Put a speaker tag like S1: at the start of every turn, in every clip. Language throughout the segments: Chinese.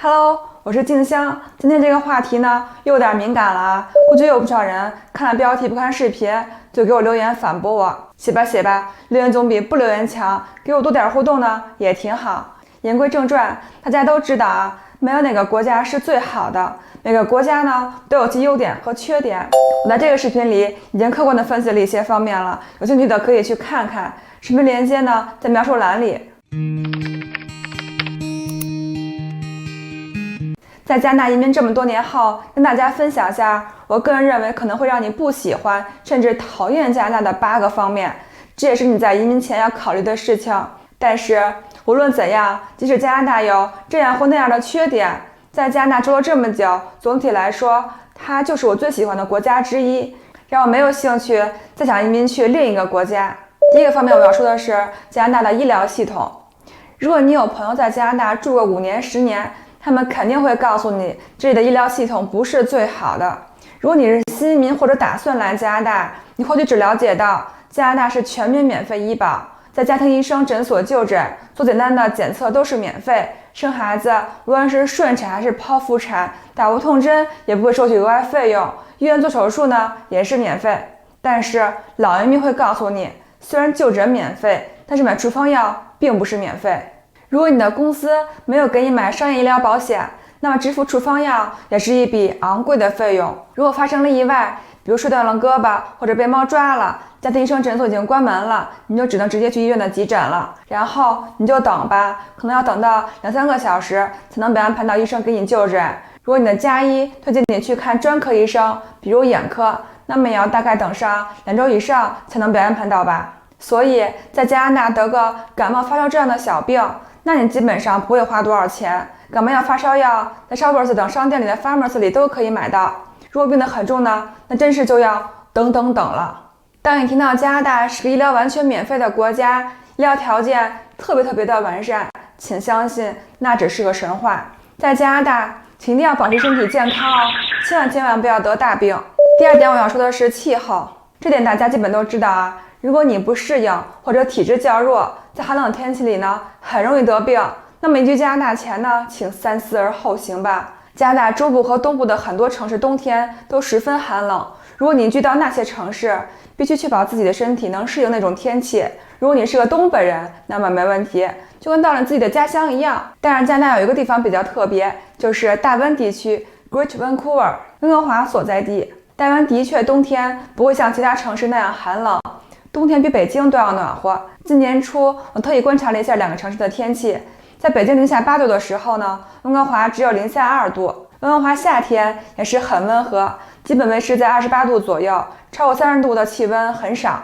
S1: Hello，我是静香。今天这个话题呢，又有点敏感了啊，估计有不少人看了标题不看视频，就给我留言反驳我。写吧写吧，留言总比不留言强，给我多点互动呢，也挺好。言归正传，大家都知道啊，没有哪个国家是最好的，每个国家呢都有其优点和缺点。我在这个视频里已经客观的分析了一些方面了，有兴趣的可以去看看。视频链接呢在描述栏里。在加拿大移民这么多年后，跟大家分享一下我个人认为可能会让你不喜欢甚至讨厌加拿大的8个方面，这也是你在移民前要考虑的事情。但是无论怎样，即使加拿大有这样或那样的缺点，在加拿大住了这么久，总体来说它就是我最喜欢的国家之一，让我没有兴趣再想移民去另一个国家。第一个方面我要说的是加拿大的医疗系统。如果你有朋友在加拿大住过5年10年，他们肯定会告诉你，这里的医疗系统不是最好的。如果你是新移民或者打算来加拿大，你或许只了解到加拿大是全民免费医保，在家庭医生诊所就诊，做简单的检测都是免费，生孩子无论是顺产还是剖腹产，打无痛针也不会收取额外费用，医院做手术呢也是免费。但是老移民会告诉你，虽然就诊免费，但是买处方药并不是免费。如果你的公司没有给你买商业医疗保险，那么支付处方药也是一笔昂贵的费用。如果发生了意外，比如摔断了胳膊或者被猫抓了，家庭医生诊所已经关门了，你就只能直接去医院的急诊了，然后你就等吧，可能要等到2-3个小时才能被安排到医生给你就诊。如果你的家医推荐你去看专科医生，比如眼科，那么也要大概等上2周以上才能被安排到吧。所以在加拿大得个感冒发烧这样的小病，那你基本上不会花多少钱，感冒药发烧药在 Shoppers 等商店里的 Pharmacy 里都可以买到。如果病得很重呢，那真是就要等了。当你听到加拿大是个医疗完全免费的国家，医疗条件特别的完善，请相信那只是个神话。在加拿大请一定要保持身体健康哦，千万不要得大病。第二点我要说的是气候，这点大家基本都知道啊。如果你不适应或者体质较弱，在寒冷的天气里呢，很容易得病。那么移居加拿大前呢，请三思而后行吧。加拿大中部和东部的很多城市冬天都十分寒冷，如果你移居到那些城市，必须确保自己的身体能适应那种天气。如果你是个东北人，那么没问题，就跟到了自己的家乡一样。但是加拿大有一个地方比较特别，就是大温地区 Great Vancouver 温哥华所在地。大温的确冬天不会像其他城市那样寒冷，冬天比北京都要暖和。今年初我特意观察了一下2个城市的天气，在北京零下8度的时候呢，温哥华只有零下2度。温哥华夏天也是很温和，基本维持在28度左右，超过30度的气温很少。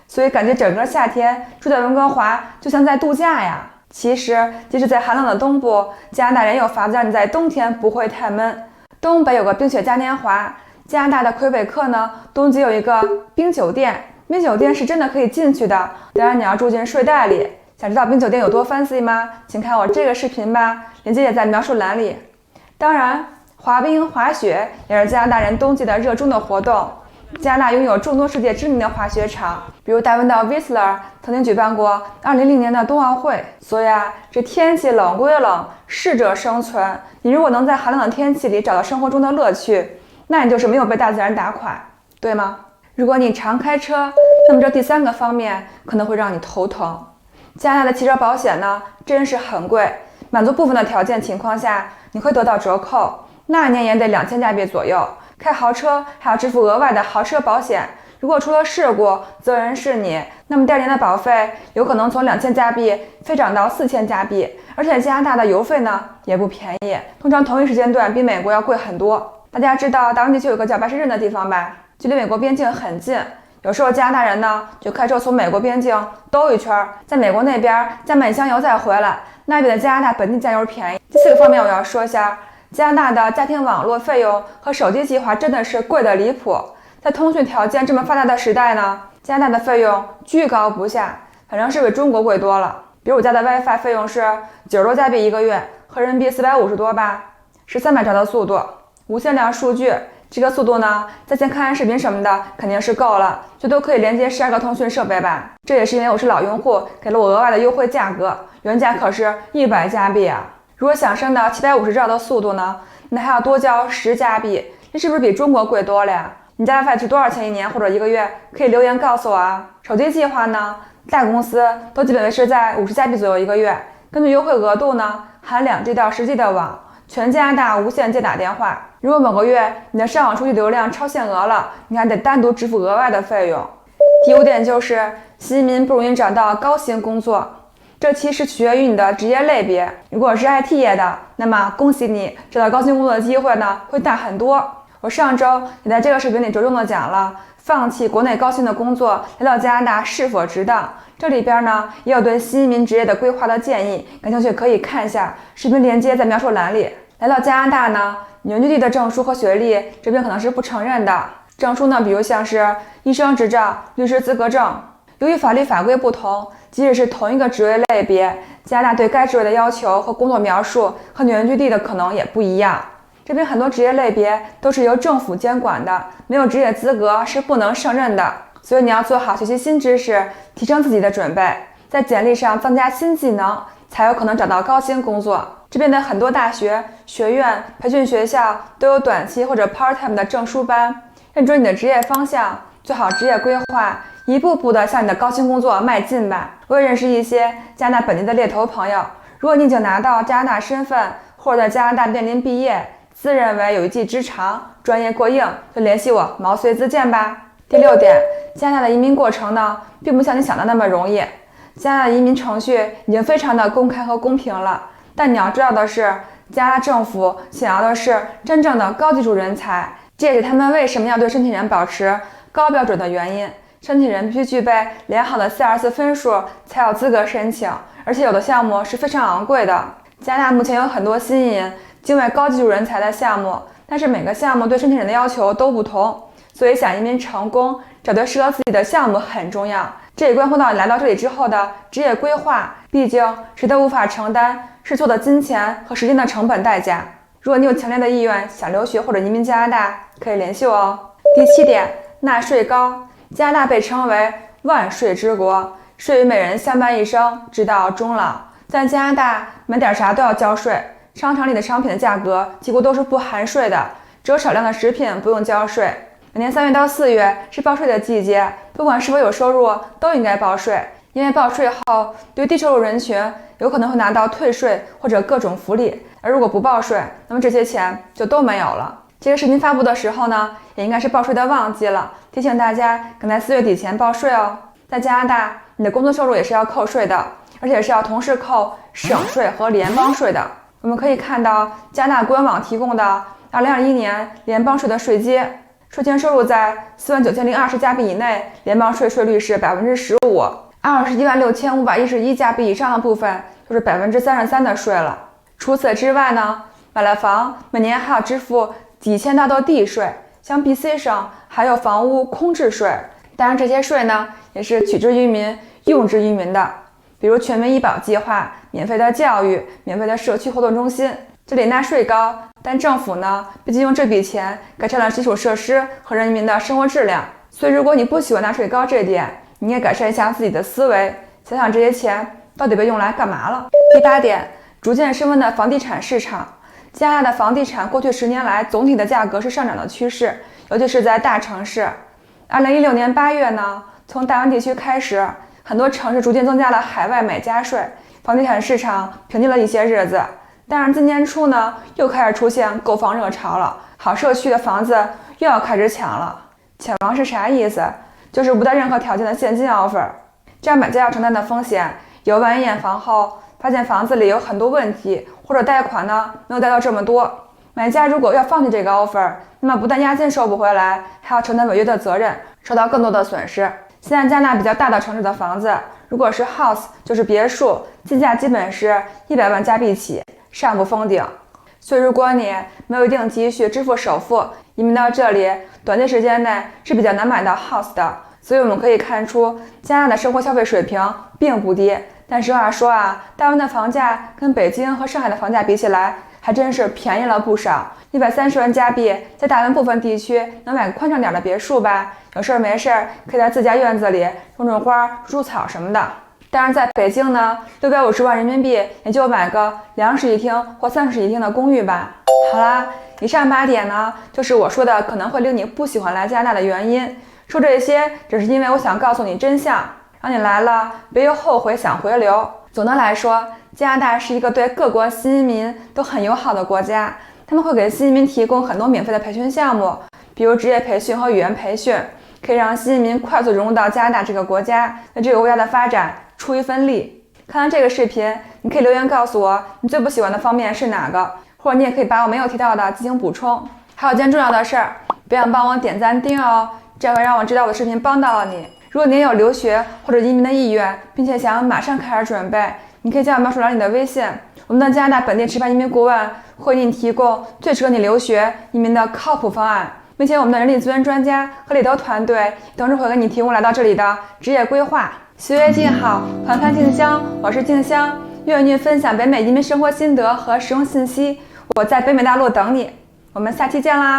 S1: 所以感觉整个夏天住在温哥华就像在度假呀。其实即使在寒冷的东部，加拿大人有法子让你在冬天不会太闷。东北有个冰雪嘉年华，加拿大的魁北克呢，冬季有一个冰酒店，冰酒店是真的可以进去的，当然你要住进睡袋里。想知道冰酒店有多 fancy 吗？请看我这个视频吧，链接也在描述栏里。当然，滑冰滑雪也是加拿大人冬季的热衷的活动。加拿大拥有众多世界知名的滑雪场，比如大温道 Whistler 曾经举办过2010年的冬奥会。所以啊，这天气冷归冷，适者生存。你如果能在寒冷的天气里找到生活中的乐趣，那你就是没有被大自然打垮，对吗？如果你常开车，那么这第3个方面可能会让你头疼。加拿大的汽车保险呢，真是很贵，满足部分的条件情况下，你会得到折扣，那年也得2000加币左右。开豪车还要支付额外的豪车保险，如果出了事故，责任是你，那么第2年的保费有可能从2000加币飞涨到4000加币。而且加拿大的油费呢也不便宜，通常同一时间段比美国要贵很多。大家知道大温地区有个叫白石镇的地方吧，距离美国边境很近。有时候加拿大人呢就开车从美国边境兜一圈，在美国那边加满一箱油再回来，那比在加拿大本地加油便宜。第4个方面我要说一下，加拿大的家庭网络费用和手机计划真的是贵得离谱。在通讯条件这么发达的时代呢，加拿大的费用居高不下，反正是比中国贵多了。比如我家的 WiFi 费用是90多加币1个月，合人民币450多吧，是300兆的速度，无限量数据。这个速度呢，在线看视频什么的肯定是够了，最多可以连接12个通讯设备吧。这也是因为我是老用户，给了我额外的优惠价格，原价可是100加币啊。如果想升到750兆的速度呢，那还要多交10加币，这是不是比中国贵多了呀？你家 WiFi 是多少钱一年或者一个月？可以留言告诉我啊。手机计划呢，大公司都基本维持在50加币左右一个月。根据优惠额度呢，含2G 到10G 的网，全加拿大无限接打电话。如果某个月你的上网数据流量超限额了，你还得单独支付额外的费用。第5点就是新移民不容易找到高薪工作，这其实取决于你的职业类别。如果是 IT 业的，那么恭喜你，找到高薪工作的机会呢会大很多。我上周也在这个视频里着重的讲了放弃国内高薪的工作来到加拿大是否值当，这里边呢也有对新移民职业的规划的建议，感兴趣可以看一下，视频链接在描述栏里。来到加拿大呢，原居地的证书和学历这边可能是不承认的，证书呢比如像是医生执照、律师资格证。由于法律法规不同，即使是同一个职位类别，加拿大对该职位的要求和工作描述和你原居地的可能也不一样。这边很多职业类别都是由政府监管的，没有职业资格是不能胜任的，所以你要做好学习新知识，提升自己的准备，在简历上增加新技能，才有可能找到高薪工作。这边的很多大学、学院、培训学校都有短期或者 part-time 的证书班，认准你的职业方向，做好职业规划，一步步的向你的高薪工作迈进吧。我也认识一些加拿大本地的猎头朋友，如果你已经拿到加拿大身份，或者在加拿大面临毕业，自认为有一技之长，专业过硬，就联系我，毛遂自荐吧。第6点，加拿大的移民过程呢，并不像你想的那么容易。加拿大的移民程序已经非常的公开和公平了，但你要知道的是，加拿大政府想要的是真正的高技术人才，这也是他们为什么要对申请人保持高标准的原因。申请人必须具备良好的 CRS 分数才有资格申请，而且有的项目是非常昂贵的。加拿大目前有很多新颖境外高技术人才的项目，但是每个项目对申请人的要求都不同，所以想移民成功，找对适合自己的项目很重要。这也关乎到你来到这里之后的职业规划，毕竟谁都无法承担试错的金钱和时间的成本代价。如果你有强烈的意愿想留学或者移民加拿大，可以联系我哦。第7点，纳税高。加拿大被称为万税之国，税与每人相伴一生，直到终老。在加拿大买点啥都要交税，商场里的商品的价格几乎都是不含税的，只有少量的食品不用交税。每年3月到4月是报税的季节，不管是否有收入都应该报税，因为报税后对于低收入人群有可能会拿到退税或者各种福利，而如果不报税，那么这些钱就都没有了。这个视频发布的时候呢，也应该是报税的旺季了，提醒大家赶在4月底前报税哦。在加拿大，你的工作收入也是要扣税的，而且是要同时扣省税和联邦税的。我们可以看到加拿大官网提供的2021年联邦税的税阶，税前收入在49020加币以内，联邦税税率是 15%；216511加币以上的部分就是 33% 的税了。除此之外呢，买了房每年还要支付几千刀的地税，像 BC 省还有房屋空置税。当然这些税呢也是取之于民用之于民的，比如全民医保计划、免费的教育、免费的社区活动中心。这里纳税高，但政府呢毕竟用这笔钱改善了基础设施和人民的生活质量，所以如果你不喜欢纳税高这点，你应该改善一下自己的思维，想想这些钱到底被用来干嘛了。第8点，逐渐升温的房地产市场。加拿大的房地产过去10年来总体的价格是上涨的趋势，尤其是在大城市。2016年8月呢，从大湾地区开始，很多城市逐渐增加了海外买家税，房地产市场平静了一些日子。但是今年初呢，又开始出现购房热潮了，好社区的房子又要开始抢了。抢房是啥意思？就是不带任何条件的现金 offer， 这样买家要承担的风险有万一验房后发现房子里有很多问题，或者贷款呢没有贷到这么多，买家如果要放弃这个 offer， 那么不但押金收不回来，还要承担违约的责任，受到更多的损失。现在加拿大比较大的城市的房子，如果是 house 就是别墅，进价基本是100万加币起，上不封顶。所以如果你没有一定积蓄支付首付，移民到这里短期时间内是比较难买到 house 的。所以我们可以看出加拿大的生活消费水平并不低，但实话说啊，大温的房价跟北京和上海的房价比起来还真是便宜了不少。130万加币在大温部分地区能买个宽敞点的别墅吧，有事没事可以在自家院子里种种花、蔬草什么的。但是在北京呢，650万人民币也就买个2室一厅或3室一厅的公寓吧。好啦，以上8点呢，就是我说的可能会令你不喜欢来加拿大的原因。说这些只是因为我想告诉你真相，让你来了别又后悔想回流。总的来说，加拿大是一个对各国新移民都很友好的国家，他们会给新移民提供很多免费的培训项目，比如职业培训和语言培训，可以让新移民快速融入到加拿大这个国家，为这个国家的发展出一份力。看完这个视频，你可以留言告诉我你最不喜欢的方面是哪个，或者你也可以把我没有提到的进行补充。还有件重要的事儿，别忘帮我点赞订阅哦，这样会让我知道我的视频帮到了你。如果您有留学或者移民的意愿，并且想马上开始准备，你可以在描述栏里的微信，我们的加拿大本地持牌移民顾问会给你提供最适合你留学移民的靠谱方案，并且我们的人力资源专家和猎头团队同时会给你提供来到这里的职业规划。学业静好，团看静香，我是静香，愿与您分享北美移民生活心得和实用信息。我在北美大陆等你，我们下期见啦！